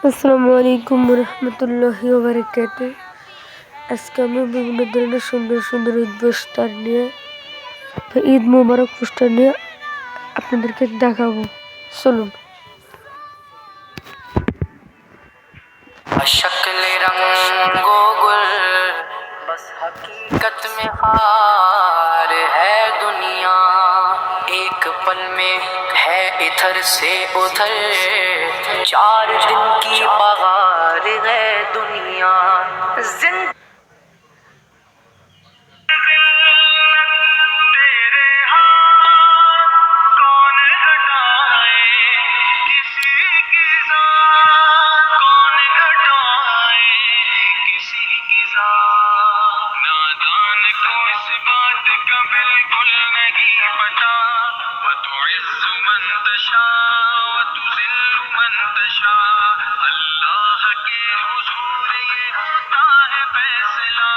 আসসালামু আলাইকুম রহমতুল্লাহি ওয়া বারাকাতুহু। আজকে আমি বিভিন্ন ধরনের সুন্দর সুন্দর ঈদ পোস্টার নিয়ে ঈদ মোবারক পোস্টার নিয়ে আপনাদেরকে দেখাবো। চলুন। शक्ल रंगो गुल बस हकीकत में हार है दुनिया। एक पल में है इधर से उधर, 4 दिन की बहार है दुनिया। नादान को इस बात का बिल्कुल नहीं पता, वतुइज़्ज़ु मन तशा वतुज़िल्लु मन तशा। अल्लाह के हुजूर ये होता है फैसला,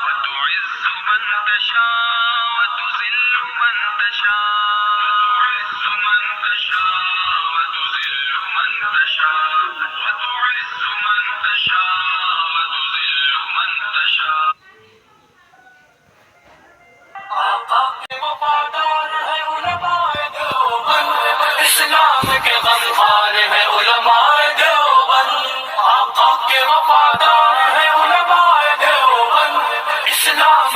वतुइज़्ज़ु मन तशा वतुज़िल्लु मन तशा। वतुइज़्ज़ु मन तशा वतुज़िल्लु मन तशा। वतुइज़्ज़ु मन तशा वतुज़िल्लु मन तशा। आका के वफादार है उलमाए देवबंद, इस्लाम के गमखार है उलमाए देवबंद। आका के वफादार है उलमाए देवबंद, इस्लाम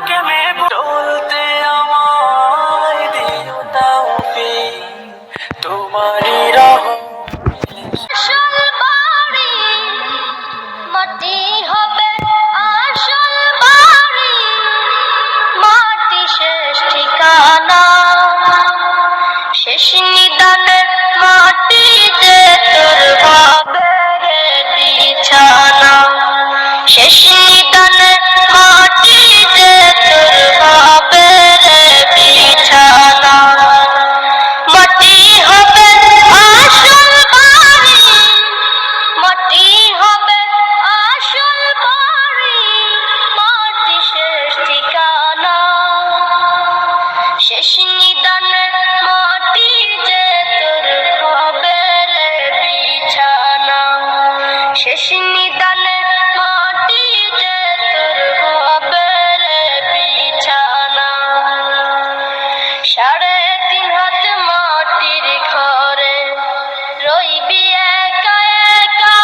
के में बोलते আমায় দিও তৌফিক তোমারি রাহ। মাটি হবে আসল বাড়ি, মাটি শেষ ঠিকানা, শেষ নিদানের মাটি যে তোর ভাবের বিছানা, শেষ নিদানের মাটি যে তোর ভাবের বিছানা। মাটি হবে আসল বাড়ি, মাটি হবে আসল বাড়ি, মাটি শেষ ঠিকানা, শেষ নিদানের মাটি যে তোর ভাবের বিছানা, শেষ নিদানের মাটি যে তোর ভাবের বিছানা। 3.5 হাত মাটির ঘরে রইবি একা একা,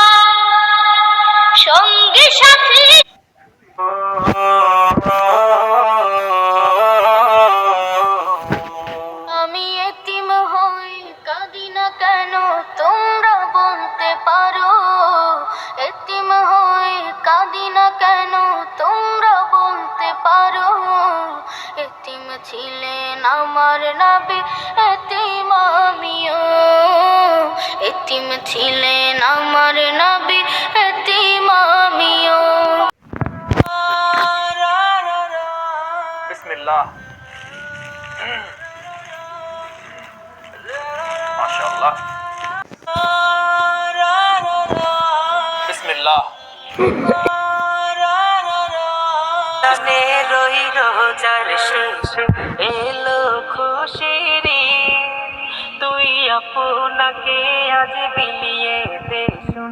সঙ্গী সাথী আমি এতিম হই কাঁদি না কেন তোমরা বলতে পারো, এতিম হই কাঁদি না কেন তোমরা বলতে পারো। এতিম ছিলেন আমার নবী, এতিম আমিও, এতিম ছিলেন আমার নবী, এতিম আমিও। बिस्मिल्लाह माशाअल्लाह बिस्मिल्लाह। রই রোজার শেষে এলো খুশির ঈদ, তুই আপনাকে আজ বিলিয়ে দে শুন